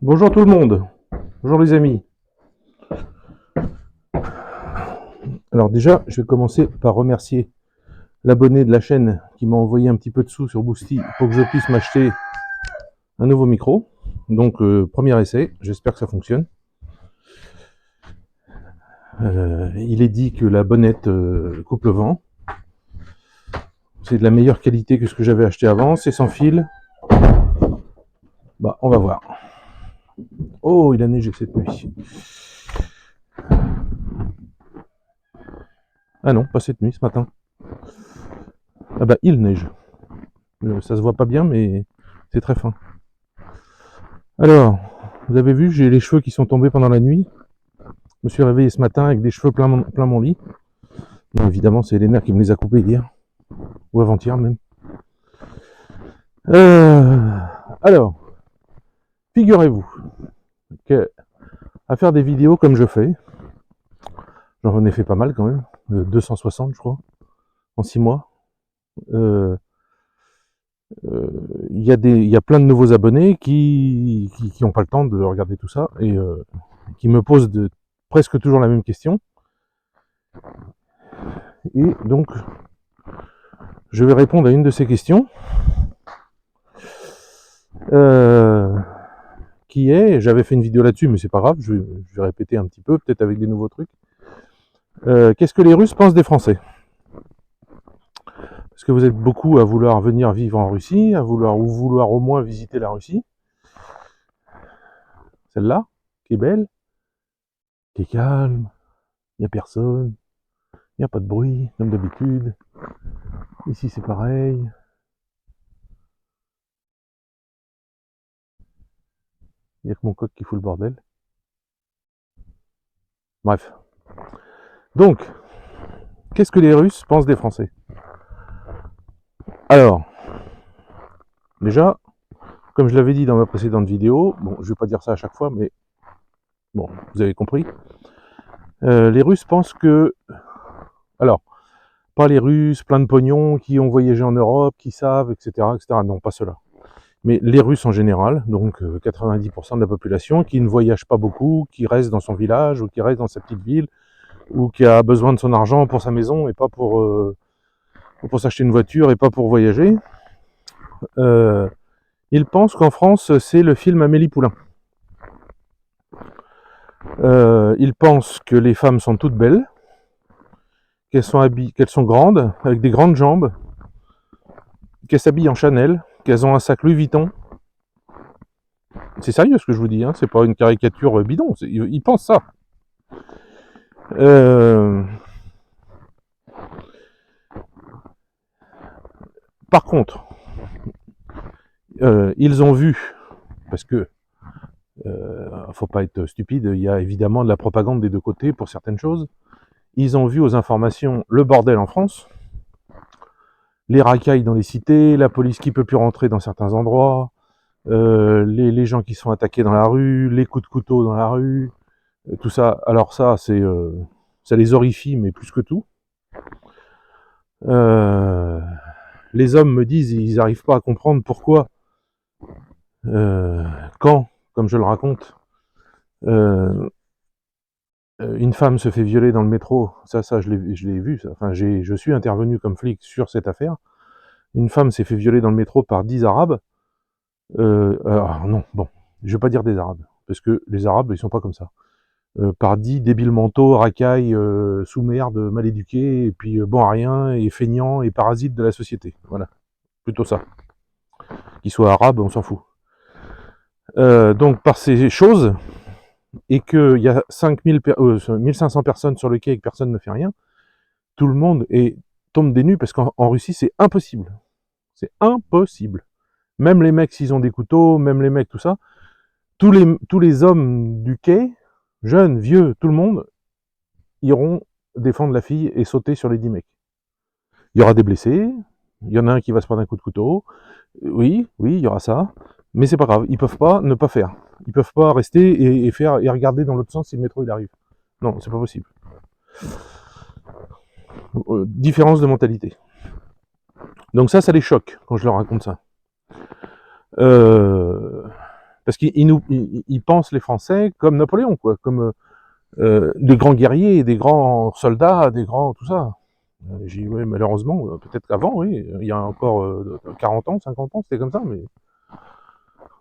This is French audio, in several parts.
Bonjour tout le monde, bonjour les amis. Alors déjà, je vais commencer par remercier l'abonné de la chaîne qui m'a envoyé un petit peu de sous sur Boosty pour que je puisse m'acheter un nouveau micro. Donc premier essai, j'espère que ça fonctionne. Il est dit que la bonnette coupe le vent. C'est de la meilleure qualité que ce que j'avais acheté avant, c'est sans fil. Bah on va voir. Oh, il a neigé cette nuit. Ah non, pas cette nuit, ce matin. Ah bah il neige. Ça se voit pas bien, mais c'est très fin. Alors, vous avez vu, j'ai les cheveux qui sont tombés pendant la nuit. Je me suis réveillé ce matin avec des cheveux plein mon lit. Non, évidemment, c'est Elena qui me les a coupés hier, ou avant-hier même. Euh, alors, figurez-vous que à faire des vidéos comme je fais, j'en ai fait pas mal quand même, 260 je crois, en 6 mois. Euh, il y a plein de nouveaux abonnés qui ont pas le temps de regarder tout ça et qui me posent presque toujours la même question. Et donc, je vais répondre à une de ces questions. Qui est, j'avais fait une vidéo là-dessus, mais c'est pas grave, je vais répéter un petit peu, peut-être avec des nouveaux trucs. Qu'est-ce que les Russes pensent des Français? Parce que vous êtes beaucoup à vouloir venir vivre en Russie, à vouloir au moins visiter la Russie. Celle-là, qui est belle, qui est calme, il n'y a personne, il n'y a pas de bruit, comme d'habitude. Ici c'est pareil. Il n'y a que mon coq qui fout le bordel. Bref. Donc, qu'est-ce que les Russes pensent des Français? Alors, déjà, comme je l'avais dit dans ma précédente vidéo, bon, je vais pas dire ça à chaque fois, mais bon, vous avez compris. Les Russes pensent que... Alors, pas les Russes, plein de pognon, qui ont voyagé en Europe, qui savent, etc., etc. Non, pas cela. Mais les Russes en général, donc 90% de la population, qui ne voyage pas beaucoup, qui reste dans son village, ou qui reste dans sa petite ville, ou qui a besoin de son argent pour sa maison, et pas pour s'acheter une voiture, et pas pour voyager. Ils pensent qu'en France, c'est le film Amélie Poulain. Ils pensent que les femmes sont toutes belles, qu'elles sont grandes, avec des grandes jambes, qu'elles s'habillent en Chanel, qu'elles ont un sac Louis Vuitton. C'est sérieux ce que je vous dis, hein, c'est pas une caricature bidon, ils pensent ça. Par contre, ils ont vu, parce que faut pas être stupide, il y a évidemment de la propagande des deux côtés pour certaines choses. Ils ont vu aux informations le bordel en France, les racailles dans les cités, la police qui peut plus rentrer dans certains endroits, les gens qui sont attaqués dans la rue, les coups de couteau dans la rue, tout ça. Alors ça, ça les horrifie, mais plus que tout. Les hommes me disent, ils n'arrivent pas à comprendre pourquoi, quand, comme je le raconte, une femme se fait violer dans le métro, ça je l'ai vu, ça. Enfin, je suis intervenu comme flic sur cette affaire. Une femme s'est fait violer dans le métro par 10 Arabes. Alors non, bon, je vais pas dire des Arabes, parce que les Arabes, ils sont pas comme ça. Par 10 débiles mentaux, racailles, sous-merde, mal éduqués, et puis bon à rien, et feignants, et parasites de la société. Voilà, plutôt ça. Qu'ils soient arabes, on s'en fout. Donc par ces choses, et qu'il y a 1500 personnes sur le quai et que personne ne fait rien, tout le monde tombe des nues, parce qu'en Russie, c'est impossible. C'est impossible. Même les mecs, s'ils ont des couteaux, même les mecs, tout ça, tous les hommes du quai, jeunes, vieux, tout le monde, iront défendre la fille et sauter sur les 10 mecs. Il y aura des blessés, il y en a un qui va se prendre un coup de couteau, oui, il y aura ça, mais c'est pas grave, ils peuvent pas ne pas faire. Ils peuvent pas rester et faire et regarder dans l'autre sens si le métro il arrive. Non, c'est pas possible. Différence de mentalité. Donc ça les choque quand je leur raconte ça. Parce qu'ils pensent les Français comme Napoléon, quoi, comme des grands guerriers, des grands soldats, des grands tout ça. J'ai dit, ouais, malheureusement, peut-être qu'avant, oui, il y a encore 40 ans, 50 ans, c'était comme ça, mais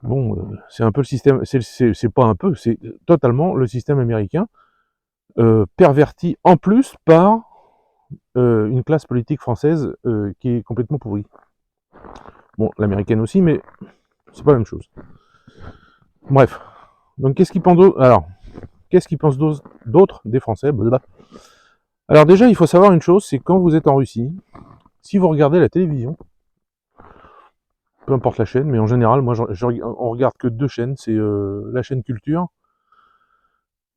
bon, c'est un peu le système, c'est pas un peu, c'est totalement le système américain, perverti en plus par une classe politique française qui est complètement pourrie. Bon, l'américaine aussi, mais c'est pas la même chose. Bref. Donc, qu'est-ce qu'ils pensent d'autre? Alors, qu'est-ce qu'ils pensent d'autre des Français? Alors déjà, il faut savoir une chose, c'est quand vous êtes en Russie, si vous regardez la télévision, peu importe la chaîne, mais en général, moi, on regarde que deux chaînes, c'est la chaîne Culture,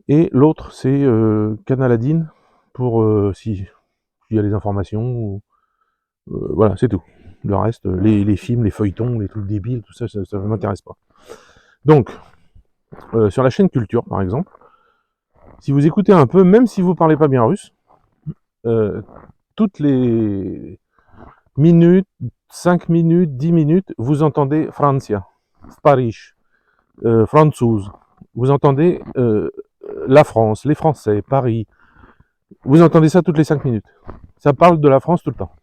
et l'autre, c'est Canal Adine, pour s'il y a les informations, voilà, c'est tout. Le reste, les films, les feuilletons, les trucs débiles, tout ça, ça ne m'intéresse pas. Donc, sur la chaîne Culture, par exemple, si vous écoutez un peu, même si vous parlez pas bien russe, toutes les minutes, 5 minutes, 10 minutes, vous entendez Francia, Paris, Franzouz, vous entendez la France, les Français, Paris, vous entendez ça toutes les 5 minutes. Ça parle de la France tout le temps.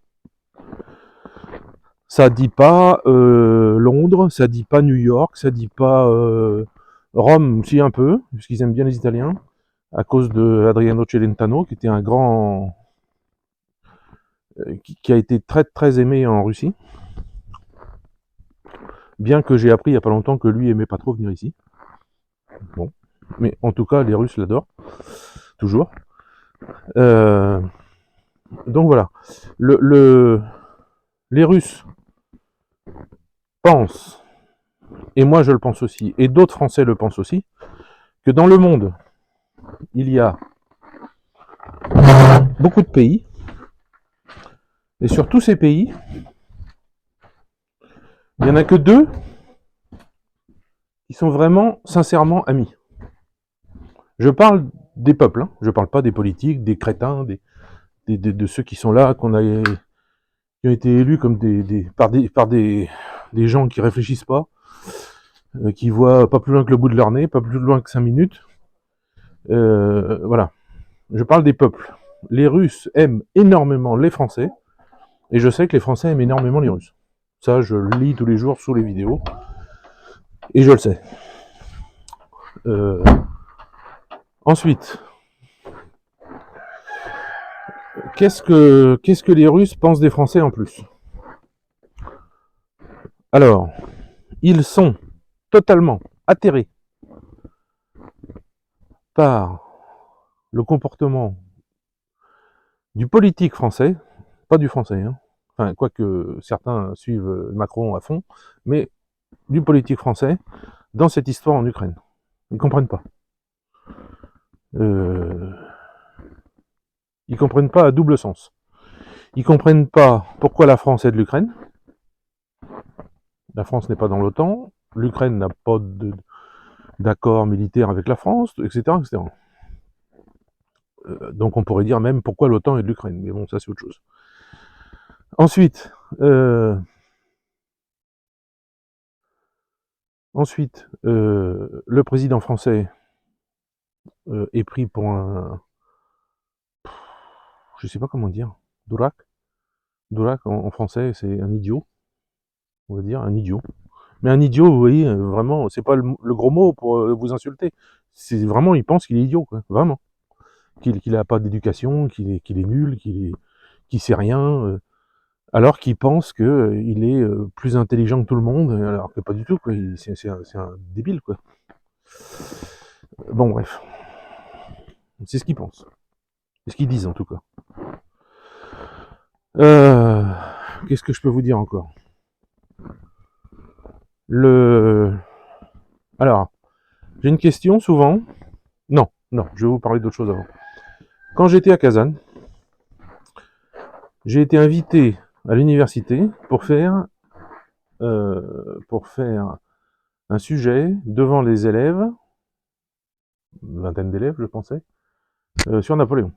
Ça dit pas Londres, ça dit pas New York, ça dit pas Rome, si un peu, puisqu'ils aiment bien les Italiens, à cause de Adriano Celentano, qui était un grand... qui a été très très aimé en Russie. Bien que j'ai appris il n'y a pas longtemps que lui aimait pas trop venir ici. Bon. Mais en tout cas, les Russes l'adorent. Toujours. Donc voilà. Les Russes pensent, et moi je le pense aussi, et d'autres Français le pensent aussi, que dans le monde, il y a beaucoup de pays, et sur tous ces pays, il n'y en a que deux qui sont vraiment, sincèrement amis. Je parle des peuples, hein. Je parle pas des politiques, des crétins, de ceux qui sont là, qui ont été élus comme par des gens qui réfléchissent pas, qui voient pas plus loin que le bout de leur nez, pas plus loin que 5 minutes. Voilà. Je parle des peuples. Les Russes aiment énormément les Français, et je sais que les Français aiment énormément les Russes. Ça, je le lis tous les jours sous les vidéos, et je le sais. Ensuite, qu'est-ce que les Russes pensent des Français en plus? Alors, ils sont totalement atterrés par le comportement du politique français, pas du français, hein. Enfin, quoique certains suivent Macron à fond, mais du politique français dans cette histoire en Ukraine. Ils ne comprennent pas. Ils comprennent pas à double sens. Ils comprennent pas pourquoi la France aide l'Ukraine. La France n'est pas dans l'OTAN. L'Ukraine n'a pas d'accord militaire avec la France, etc. etc. Donc on pourrait dire même pourquoi l'OTAN aide l'Ukraine. Mais bon, ça c'est autre chose. Ensuite, le président français est pris pour un... Je sais pas comment dire. Durac. Durac en français, c'est un idiot. On va dire un idiot. Mais un idiot, vous voyez, vraiment, c'est pas le gros mot pour vous insulter. C'est vraiment, il pense qu'il est idiot, quoi. Vraiment. Qu'il a pas d'éducation, qu'il est nul, qu'il sait rien. Alors qu'il pense qu'il est plus intelligent que tout le monde, alors que pas du tout, quoi. C'est un débile, quoi. Bon, bref. C'est ce qu'ils pensent. C'est ce qu'ils disent, en tout cas. Qu'est-ce que je peux vous dire encore? Alors, j'ai une question souvent. Non, je vais vous parler d'autre chose avant. Quand j'étais à Kazan, j'ai été invité à l'université pour faire un sujet devant les élèves, une vingtaine d'élèves, je pensais, sur Napoléon.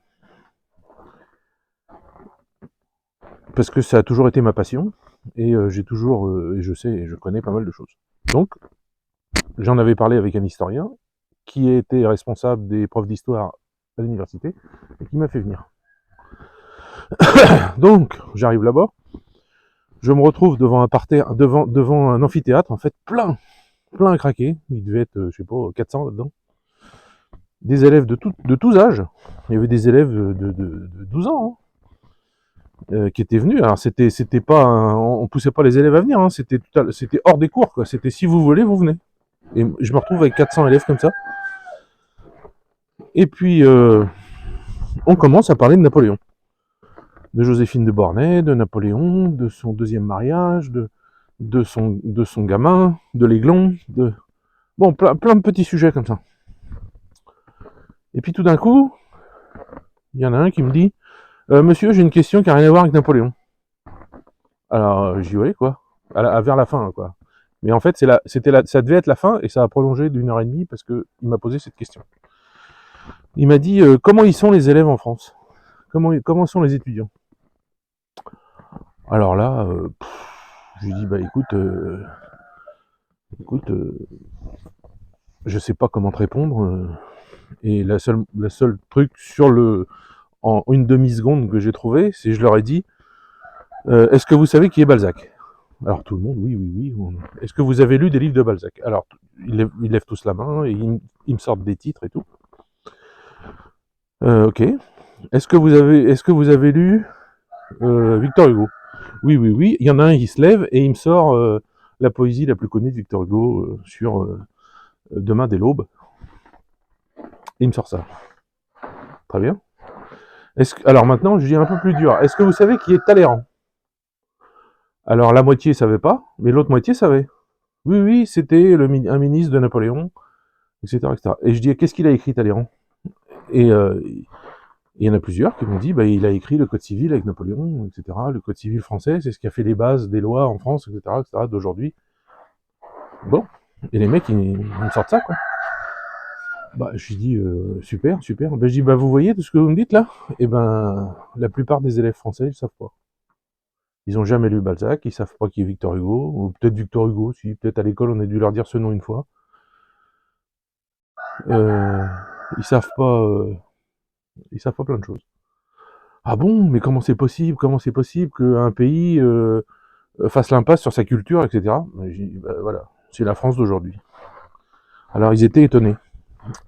Parce que ça a toujours été ma passion, et j'ai toujours, et je sais, et je connais pas mal de choses. Donc, j'en avais parlé avec un historien qui était responsable des profs d'histoire à l'université et qui m'a fait venir. Donc, j'arrive là-bas, je me retrouve devant un parterre, devant un amphithéâtre, en fait, plein à craquer. Il devait être, je sais pas, 400 là-dedans. Des élèves de tous âges. Il y avait des élèves de 12 ans qui étaient venus. Alors, c'était pas, on poussait pas les élèves à venir. Hein. C'était hors des cours, quoi. C'était si vous voulez, vous venez. Et je me retrouve avec 400 élèves comme ça. Et puis, on commence à parler de Napoléon. De Joséphine de Bornay, de Napoléon, de son deuxième mariage, de son gamin, de l'aiglon, bon, plein de petits sujets comme ça. Et puis tout d'un coup, il y en a un qui me dit Monsieur, j'ai une question qui n'a rien à voir avec Napoléon. Alors, j'y vais, quoi. Vers la fin, quoi. Mais en fait, ça devait être la fin et ça a prolongé d'1 heure et demie parce qu'il m'a posé cette question. Il m'a dit comment ils sont les élèves en France, comment sont les étudiants. Alors là, je lui dis bah écoute, je sais pas comment te répondre. Et la seule truc en une demi-seconde que j'ai trouvé, c'est que je leur ai dit est-ce que vous savez qui est Balzac? Alors tout le monde, oui. Est-ce que vous avez lu des livres de Balzac? Alors ils lèvent tous la main et ils me sortent des titres et tout. Ok. Est-ce que vous avez lu Victor Hugo? Oui. Il y en a un, il se lève et il me sort la poésie la plus connue de Victor Hugo sur Demain dès l'aube. Il me sort ça. Très bien. Alors maintenant, je dis un peu plus dur. Est-ce que vous savez qui est Talleyrand? Alors la moitié savait pas, mais l'autre moitié savait. Oui, c'était un ministre de Napoléon, etc. Et je dis, qu'est-ce qu'il a écrit Talleyrand? Et il y en a plusieurs qui m'ont dit, bah, il a écrit le Code civil avec Napoléon, etc. Le Code civil français, c'est ce qui a fait les bases des lois en France, etc. d'aujourd'hui. Bon, et les mecs, ils me sortent ça, quoi. Bah, je lui dis, super. Bah, je dis, bah, vous voyez tout ce que vous me dites là? Eh ben, la plupart des élèves français, ils savent pas. Ils ont jamais lu Balzac, ils savent pas qui est Victor Hugo, ou peut-être Victor Hugo, si, peut-être à l'école on a dû leur dire ce nom une fois. Ils savent pas plein de choses. Ah bon, mais comment c'est possible qu'un pays fasse l'impasse sur sa culture, etc. Bah, voilà, c'est la France d'aujourd'hui. Alors ils étaient étonnés.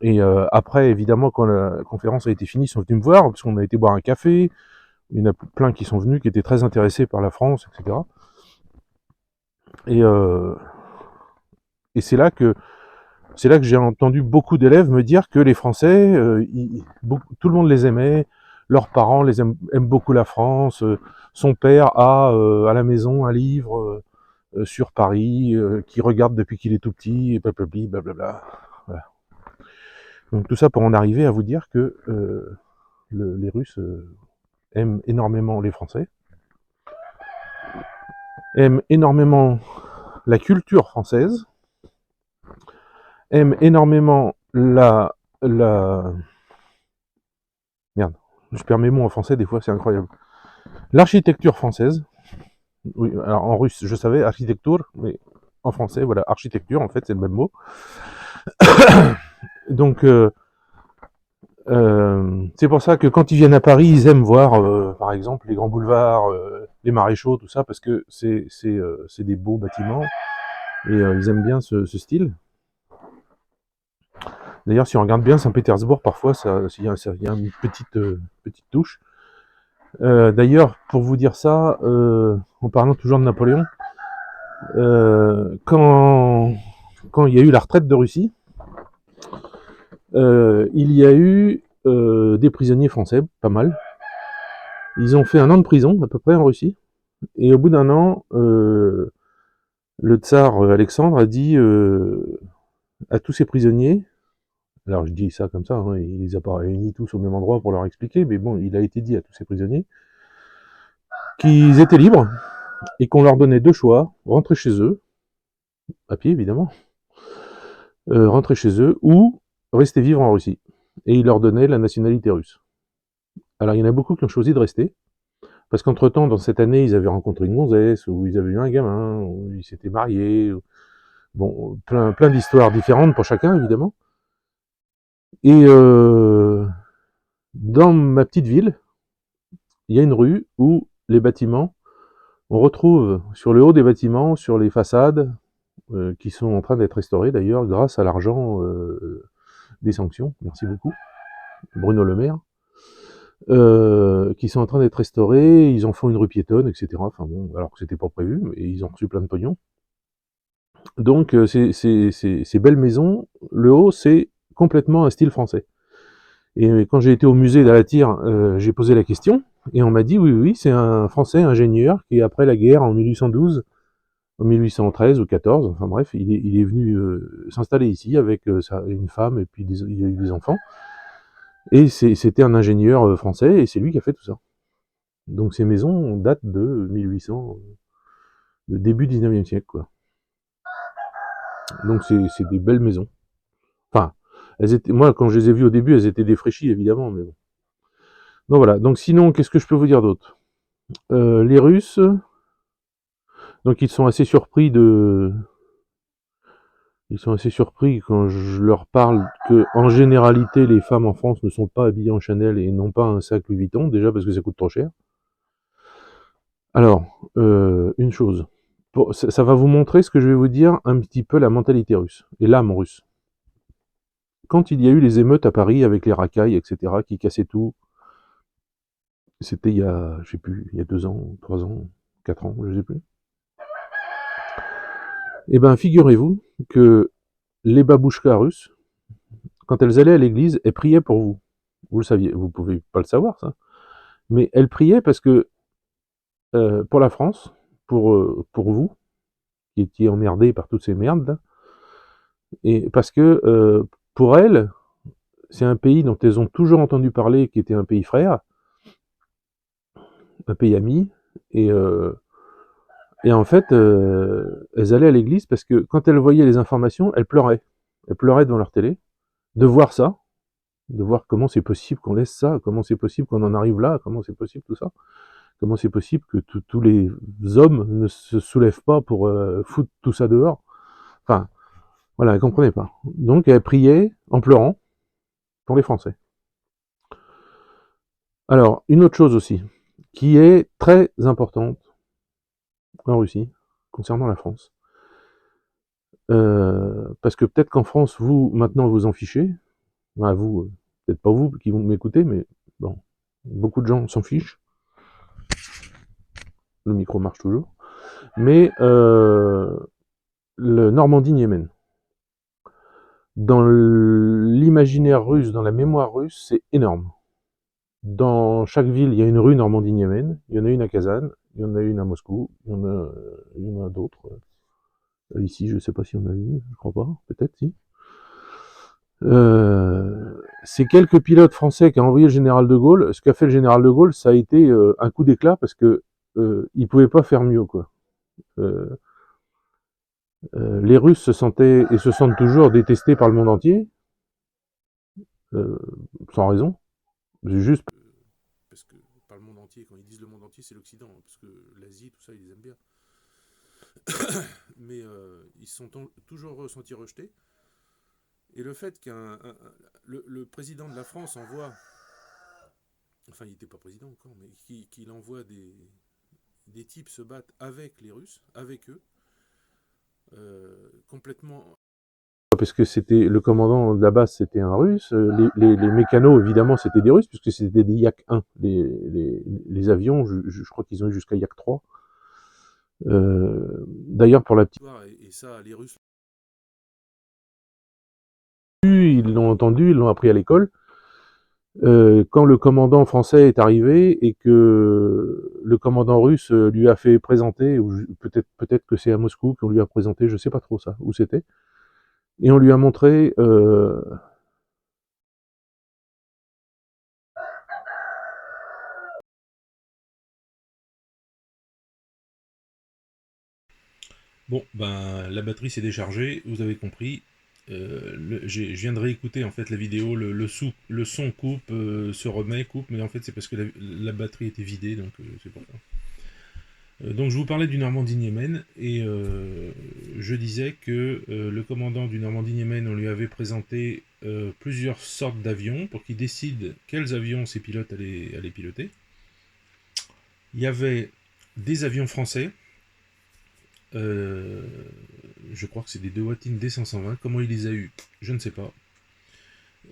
Et après, évidemment, quand la conférence a été finie, ils sont venus me voir, parce qu'on a été boire un café. Il y en a plein qui sont venus, qui étaient très intéressés par la France, etc. Et c'est là que j'ai entendu beaucoup d'élèves me dire que les Français, tout le monde les aimait, leurs parents aiment beaucoup la France, son père a à la maison un livre sur Paris, qu'il regarde depuis qu'il est tout petit, et blablabla. Voilà. Donc tout ça pour en arriver à vous dire que les Russes aiment énormément les Français, aiment énormément la culture française, aiment énormément Merde, je perds mes mots en français, des fois c'est incroyable. L'architecture française, oui, alors en russe je savais architecture, mais en français, voilà, architecture, en fait c'est le même mot. Donc c'est pour ça que quand ils viennent à Paris, ils aiment voir, par exemple, les grands boulevards, les maréchaux, tout ça, parce que c'est des beaux bâtiments, et ils aiment bien ce style. D'ailleurs, si on regarde bien Saint-Pétersbourg, parfois, il y a une petite touche. D'ailleurs, pour vous dire ça, en parlant toujours de Napoléon, quand il y a eu la retraite de Russie, il y a eu des prisonniers français, pas mal. Ils ont fait 1 an de prison, à peu près, en Russie. Et au bout d'1 an, le tsar Alexandre a dit à tous ses prisonniers, alors je dis ça comme ça, hein, il les a pas réunis tous au même endroit pour leur expliquer, mais bon, il a été dit à tous ses prisonniers qu'ils étaient libres et qu'on leur donnait 2 choix, rentrer chez eux, à pied évidemment, rentrer chez eux ou rester vivre en Russie. Et il leur donnait la nationalité russe. Alors il y en a beaucoup qui ont choisi de rester, parce qu'entre-temps, dans cette année, ils avaient rencontré une gonzesse, ou ils avaient eu un gamin, ou ils s'étaient mariés, Bon, plein d'histoires différentes pour chacun, évidemment. Et dans ma petite ville, il y a une rue où les bâtiments, on retrouve sur le haut des bâtiments, sur les façades, qui sont en train d'être restaurées d'ailleurs grâce à l'argent des sanctions, merci beaucoup, Bruno Le Maire, qui sont en train d'être restaurés, ils en font une rue piétonne, etc. Enfin bon, alors que c'était pas prévu, mais ils ont reçu plein de pognon. Donc ces belles maisons, le haut, c'est complètement un style français. Et quand j'ai été au musée d'Alatyr, j'ai posé la question, et on m'a dit oui, c'est un Français ingénieur qui, après la guerre en 1812, en 1813 ou 14, enfin bref, il est venu s'installer ici avec une femme et puis il y a eu des enfants. Et c'était un ingénieur français et c'est lui qui a fait tout ça. Donc ces maisons datent de 1800, de début 19e siècle, quoi. Donc c'est des belles maisons. Enfin, moi quand je les ai vues au début, elles étaient défraîchies évidemment, mais bon. Donc voilà. Donc sinon, qu'est-ce que je peux vous dire d'autre? Les Russes, donc ils sont assez surpris quand je leur parle que, en généralité, les femmes en France ne sont pas habillées en Chanel et n'ont pas un sac Louis Vuitton, déjà parce que ça coûte trop cher. Alors, une chose, ça va vous montrer ce que je vais vous dire, un petit peu la mentalité russe, et l'âme russe. Quand il y a eu les émeutes à Paris avec les racailles, etc., qui cassaient tout, c'était il y a, je sais plus, il y a 2 ans, 3 ans, 4 ans, je sais plus. Eh ben, figurez-vous que les babouchkas russes, quand elles allaient à l'église, elles priaient pour vous. Vous le saviez, vous pouvez pas le savoir, ça. Mais elles priaient parce que, pour la France, pour vous, qui étiez emmerdés par toutes ces merdes, là, et parce que, pour elles, c'est un pays dont elles ont toujours entendu parler, qui était un pays frère, un pays ami, et, et en fait, elles allaient à l'église parce que quand elles voyaient les informations, elles pleuraient. Elles pleuraient devant leur télé, de voir ça, de voir comment c'est possible qu'on laisse ça, comment c'est possible qu'on en arrive là, comment c'est possible tout ça, comment c'est possible que tous les hommes ne se soulèvent pas pour foutre tout ça dehors. Enfin, voilà, elles comprenaient pas. Donc elles priaient en pleurant pour les Français. Alors, une autre chose aussi, qui est très importante en Russie, concernant la France. Parce que peut-être qu'en France, vous, maintenant, vous en fichez. Enfin, vous, peut-être pas vous qui vont m'écouter, mais bon, beaucoup de gens s'en fichent. Le micro marche toujours. Mais le Normandie-Niemen. Dans l'imaginaire russe, dans la mémoire russe, c'est énorme. Dans chaque ville, il y a une rue Normandie-Niemen. Il y en a une à Kazan, il y en a une à Moscou, il y en a d'autres. Ici, je ne sais pas si on a une, je crois pas, peut-être si. Ces quelques pilotes français qu'a envoyé le général de Gaulle, ce qu'a fait le général de Gaulle, ça a été un coup d'éclat parce que il pouvait pas faire mieux, quoi. Euh, les Russes se sentaient et se sentent toujours détestés par le monde entier, euh, sans raison. C'est juste parce que par le monde entier, quand ils disent le monde entier, c'est l'Occident, hein, parce que l'Asie, tout ça, ils les aiment bien. Mais ils se sont toujours ressentis rejetés. Et le fait le président de la France envoie, enfin il n'était pas président encore, mais qu'il envoie des types se battre avec les Russes, avec eux, complètement. Parce que c'était le commandant de la base, c'était un Russe. Les mécanos, évidemment, c'était des Russes, puisque c'était des Yak 1. Les avions, je crois qu'ils ont eu jusqu'à Yak 3. D'ailleurs, pour la petite. Et ça, les Russes, ils l'ont entendu, ils l'ont appris à l'école. Quand le commandant français est arrivé et que le commandant russe lui a fait présenter, ou peut-être que c'est à Moscou qu'on lui a présenté, je sais pas trop ça, où c'était, et on lui a montré Bon, ben la batterie s'est déchargée, vous avez compris. Je viens de réécouter en fait la vidéo, le son coupe, se remet, coupe, mais en fait c'est parce que la batterie était vidée, donc c'est pour ça. Donc je vous parlais du Normandie-Niemen, et je disais que le commandant du Normandie-Niemen, on lui avait présenté plusieurs sortes d'avions pour qu'il décide quels avions ses pilotes allaient piloter. Il y avait des avions français, euh, je crois que c'est des DeWattin D520, comment il les a eus, je ne sais pas.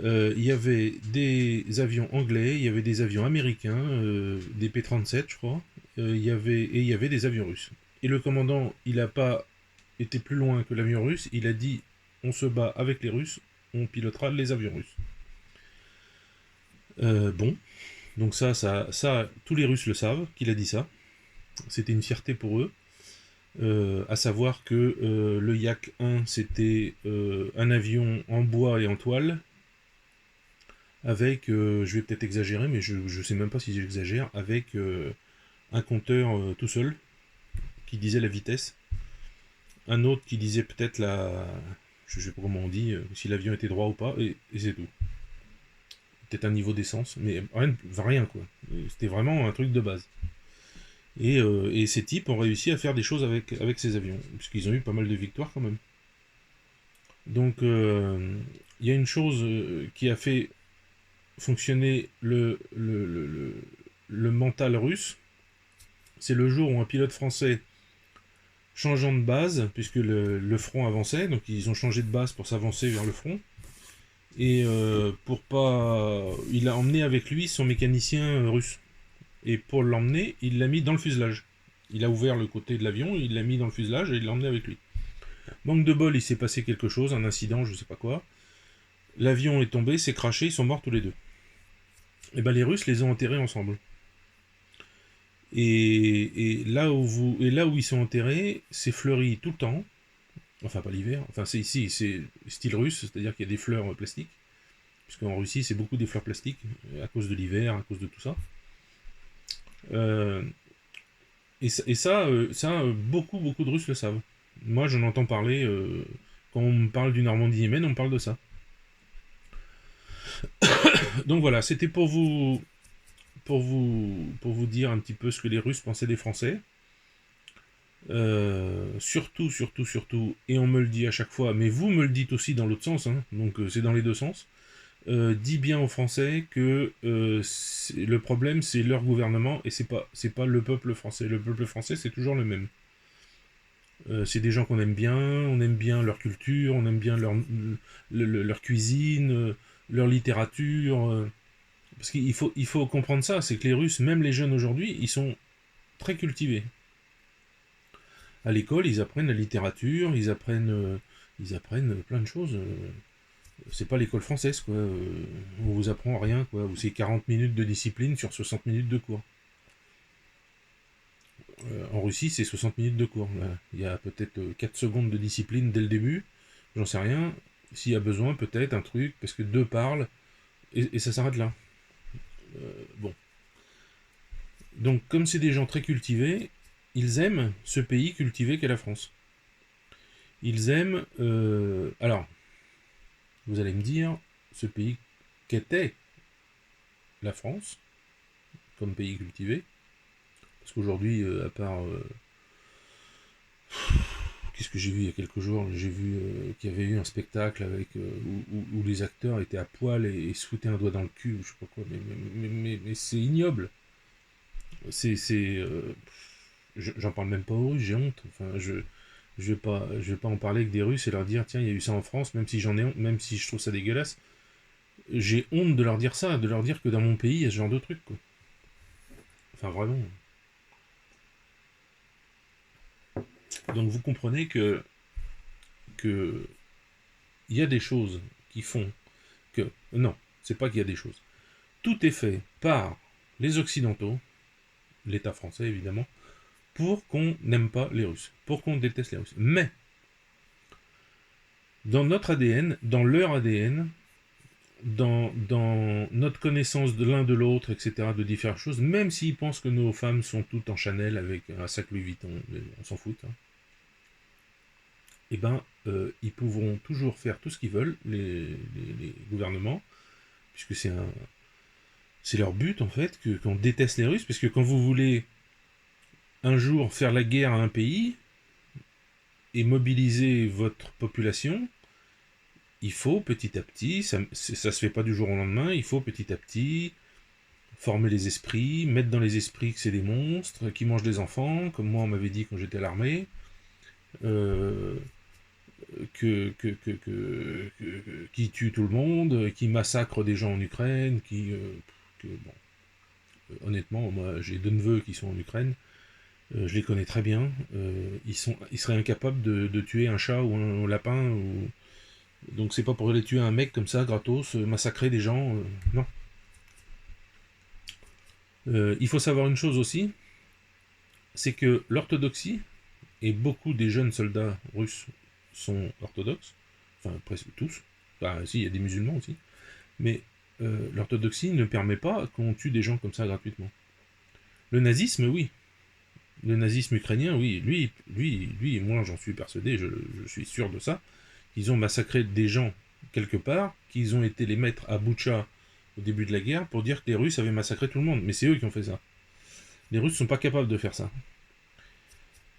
Il y avait des avions anglais, il y avait des avions américains, des P-37 je crois, il y avait des avions russes. Et le commandant, il n'a pas été plus loin que l'avion russe, il a dit on se bat avec les Russes, on pilotera les avions russes. Bon, donc ça, tous les Russes le savent qu'il a dit ça. C'était une fierté pour eux. À savoir que le Yak 1 c'était un avion en bois et en toile avec, je vais peut-être exagérer, mais je sais même pas si j'exagère, avec un compteur tout seul qui disait la vitesse, un autre qui disait peut-être je sais pas comment on dit, si l'avion était droit ou pas, et c'est tout. Peut-être un niveau d'essence, mais rien quoi. C'était vraiment un truc de base. Et ces types ont réussi à faire des choses avec ces avions, puisqu'ils ont eu pas mal de victoires quand même. Donc il y a une chose qui a fait fonctionner le mental russe, c'est le jour où un pilote français, changeant de base, puisque le front avançait, donc ils ont changé de base pour s'avancer vers le front, et pour pas... il a emmené avec lui son mécanicien russe. Et pour l'emmener, il l'a mis dans le fuselage. Il a ouvert le côté de l'avion, il l'a mis dans le fuselage et il l'a emmené avec lui. Manque de bol, il s'est passé quelque chose, un incident, je sais pas quoi. L'avion est tombé, s'est craché, ils sont morts tous les deux. Et ben les Russes les ont enterrés ensemble. Et là où ils sont enterrés, c'est fleuri tout le temps. Enfin, pas l'hiver. Enfin, c'est ici, c'est style russe, c'est-à-dire qu'il y a des fleurs plastiques. Puisqu'en Russie, c'est beaucoup des fleurs plastiques, à cause de l'hiver, à cause de tout ça. Euh, beaucoup, beaucoup de Russes le savent. Moi, j'en entends parler, quand on me parle du Normandie-Yémen, on me parle de ça. Donc voilà, c'était pour vous dire un petit peu ce que les Russes pensaient des Français. Surtout, et on me le dit à chaque fois, mais vous me le dites aussi dans l'autre sens, hein, donc c'est dans les deux sens. Dis bien aux Français que le problème c'est leur gouvernement et c'est pas le peuple français. Le peuple français c'est toujours le même. C'est des gens qu'on aime bien, on aime bien leur culture, on aime bien leur cuisine, leur littérature. Parce il faut comprendre ça, c'est que les Russes, même les jeunes aujourd'hui, ils sont très cultivés. À l'école, ils apprennent la littérature, ils apprennent plein de choses. C'est pas l'école française, quoi. On vous apprend rien, quoi. Où c'est 40 minutes de discipline sur 60 minutes de cours. En Russie, c'est 60 minutes de cours. Là. Il y a peut-être 4 secondes de discipline dès le début. J'en sais rien. S'il y a besoin, peut-être un truc, parce que deux parlent, et ça s'arrête là. Bon. Donc, comme c'est des gens très cultivés, ils aiment ce pays cultivé qu'est la France. Ils aiment... alors, vous allez me dire, ce pays qu'était la France, comme pays cultivé, parce qu'aujourd'hui, à part... qu'est-ce que j'ai vu il y a quelques jours? J'ai vu qu'il y avait eu un spectacle avec où les acteurs étaient à poil et se foutaient un doigt dans le cul, ou je sais pas quoi, mais c'est ignoble. J'en parle même pas aux Russes, j'ai honte. Enfin, je vais pas en parler avec des Russes et leur dire tiens, il y a eu ça en France, même si j'en ai honte, même si je trouve ça dégueulasse. J'ai honte de leur dire ça, de leur dire que dans mon pays, il y a ce genre de truc, quoi. Enfin, vraiment. Donc vous comprenez que il y a des choses qui font que... Non, c'est pas qu'il y a des choses. Tout est fait par les Occidentaux, l'État français évidemment, pour qu'on n'aime pas les Russes, pour qu'on déteste les Russes. Mais, dans notre ADN, dans leur ADN, dans notre connaissance de l'un de l'autre, etc., de différentes choses, même s'ils pensent que nos femmes sont toutes en Chanel avec un sac Louis Vuitton, on s'en fout, hein, eh ben, ils pourront toujours faire tout ce qu'ils veulent, les gouvernements, puisque c'est leur but, en fait, qu'on déteste les Russes, parce que quand vous voulez un jour faire la guerre à un pays et mobiliser votre population, il faut petit à petit, ça se fait pas du jour au lendemain, il faut petit à petit former les esprits, mettre dans les esprits que c'est des monstres, qui mangent des enfants, comme moi on m'avait dit quand j'étais à l'armée, euh, qui tuent tout le monde, qui massacrent des gens en Ukraine, honnêtement, moi j'ai 2 neveux qui sont en Ukraine, je les connais très bien, ils seraient incapables de tuer un chat ou un lapin, donc c'est pas pour aller tuer un mec comme ça, gratos, massacrer des gens, non. Il faut savoir une chose aussi, c'est que l'orthodoxie, et beaucoup des jeunes soldats russes sont orthodoxes, enfin presque tous, enfin si, il y a des musulmans aussi, mais l'orthodoxie ne permet pas qu'on tue des gens comme ça gratuitement. Le nazisme, oui. Le nazisme ukrainien, oui. Lui, moi j'en suis persuadé, je suis sûr de ça, qu'ils ont massacré des gens quelque part, qu'ils ont été les mettre à Boutcha au début de la guerre pour dire que les Russes avaient massacré tout le monde. Mais c'est eux qui ont fait ça. Les Russes sont pas capables de faire ça.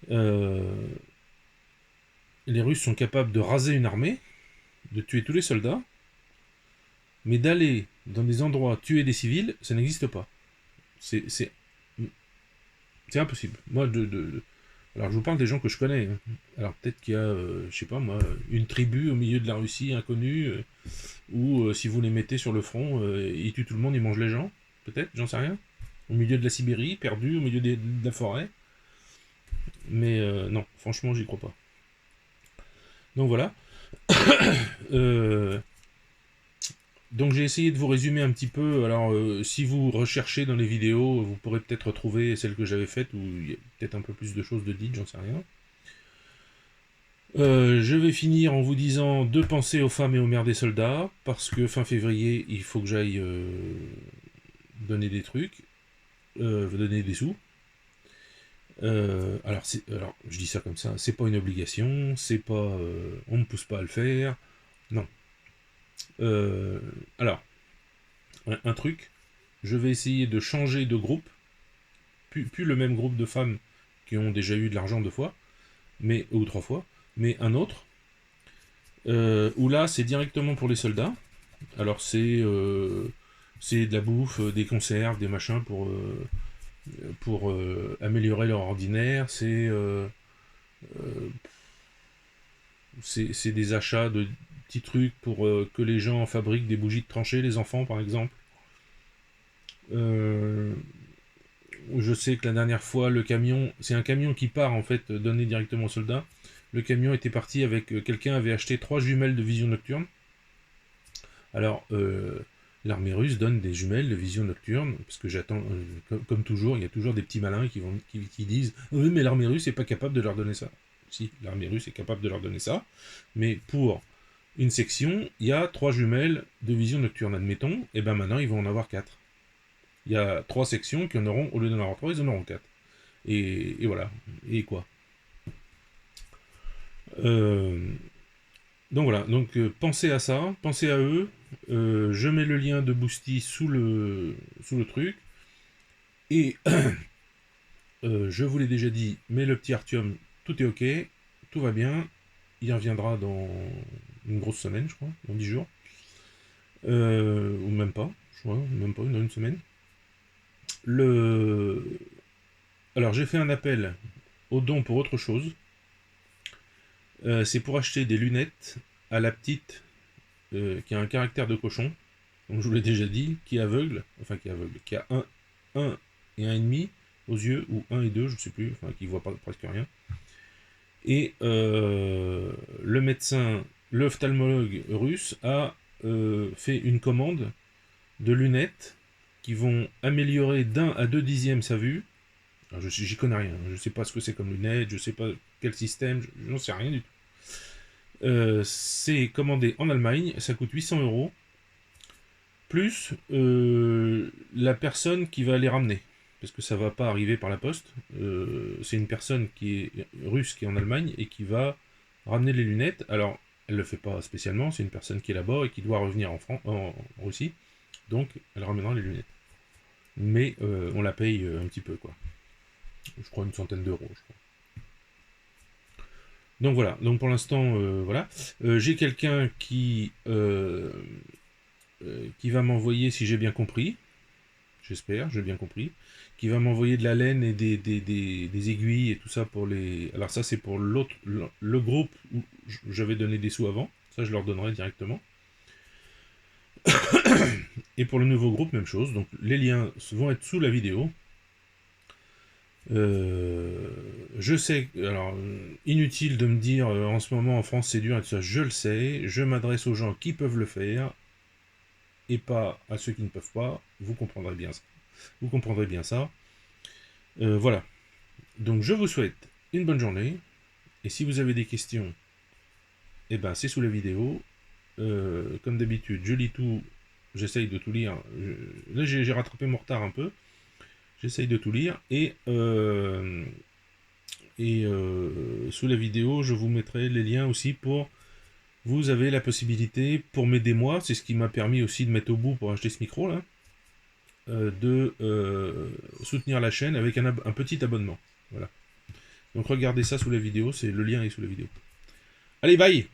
Les Russes sont capables de raser une armée, de tuer tous les soldats, mais d'aller dans des endroits tuer des civils, ça n'existe pas. C'est impossible. Moi, alors je vous parle des gens que je connais. Alors peut-être qu'il y a, je sais pas moi, une tribu au milieu de la Russie inconnue, où si vous les mettez sur le front, ils tuent tout le monde, ils mangent les gens. Peut-être, j'en sais rien. Au milieu de la Sibérie, perdu, au milieu de la forêt. Mais non, franchement, j'y crois pas. Donc voilà. Donc j'ai essayé de vous résumer un petit peu. Alors si vous recherchez dans les vidéos, vous pourrez peut-être retrouver celle que j'avais faite où il y a peut-être un peu plus de choses de dites, j'en sais rien. Je vais finir en vous disant de penser aux femmes et aux mères des soldats, parce que fin février, il faut que j'aille donner des trucs, donner des sous. Alors, je dis ça comme ça, c'est pas une obligation, c'est pas, on me pousse pas à le faire, non. Alors, un truc, je vais essayer de changer de groupe, plus le même groupe de femmes qui ont déjà eu de l'argent 2 fois, ou 3 fois, mais un autre, où là c'est directement pour les soldats. Alors c'est de la bouffe, des conserves, des machins pour améliorer leur ordinaire, c'est des achats de petits trucs pour que les gens fabriquent des bougies de tranchée, les enfants par exemple. Je sais que la dernière fois, le camion, c'est un camion qui part en fait donné directement aux soldats. Le camion était parti avec, quelqu'un avait acheté 3 jumelles de vision nocturne. Alors, l'armée russe donne des jumelles de vision nocturne, parce que j'attends, comme toujours, il y a toujours des petits malins qui disent « Oui, mais l'armée russe n'est pas capable de leur donner ça. » Si, l'armée russe est capable de leur donner ça, mais pour une section, il y a 3 jumelles de vision nocturne, admettons, et ben maintenant ils vont en avoir 4. Il y a 3 sections qui en auront, au lieu d'en avoir 3, ils en auront 4. Et voilà. Et quoi Donc voilà, donc pensez à ça, pensez à eux. Je mets le lien de Boosty sous le truc. Et je vous l'ai déjà dit, mais le petit Artium, tout est ok, tout va bien. Il reviendra dans une grosse semaine, je crois, dans 10 jours. Ou même pas, je crois, même pas, dans une semaine. Alors j'ai fait un appel aux dons pour autre chose. C'est pour acheter des lunettes à la petite qui a un caractère de cochon, donc je vous l'ai déjà dit, qui est aveugle, qui a 1 et 1,5 aux yeux, ou 1 et 2, je sais plus, enfin qui voit presque rien. Et le médecin, l'ophtalmologue russe a fait une commande de lunettes qui vont améliorer d'1 à 2 dixièmes sa vue. Alors j'y connais rien, je sais pas ce que c'est comme lunettes, je sais pas quel système, j'en sais rien du tout. C'est commandé en Allemagne, ça coûte 800 €, plus la personne qui va les ramener, parce que ça va pas arriver par la poste. C'est une personne qui est russe, qui est en Allemagne, et qui va ramener les lunettes. Alors, elle le fait pas spécialement, c'est une personne qui est là-bas et qui doit revenir en Russie, donc elle ramènera les lunettes. Mais on la paye un petit peu, quoi. Je crois une centaine d'euros, je crois. Donc voilà, donc pour l'instant, voilà. J'ai quelqu'un qui va m'envoyer, si j'ai bien compris, j'espère, j'ai bien compris, qui va m'envoyer de la laine et des aiguilles et tout ça pour les... Alors ça c'est pour l'autre, le groupe où j'avais donné des sous avant, ça je leur donnerai directement. Et pour le nouveau groupe, même chose, donc les liens vont être sous la vidéo. Je sais, alors inutile de me dire en ce moment en France c'est dur et tout ça, je le sais, je m'adresse aux gens qui peuvent le faire et pas à ceux qui ne peuvent pas, vous comprendrez bien ça. Vous comprendrez bien ça. Voilà. Donc je vous souhaite une bonne journée. Et si vous avez des questions, eh ben c'est sous la vidéo. Comme d'habitude, je lis tout. J'essaye de tout lire. Là j'ai rattrapé mon retard un peu. J'essaye de tout lire. Sous la vidéo, je vous mettrai les liens aussi pour... Vous avez la possibilité, pour m'aider moi, c'est ce qui m'a permis aussi de mettre au bout pour acheter ce micro là, de soutenir la chaîne avec un petit abonnement. Voilà. Donc regardez ça sous la vidéo, le lien est sous la vidéo. Allez, bye!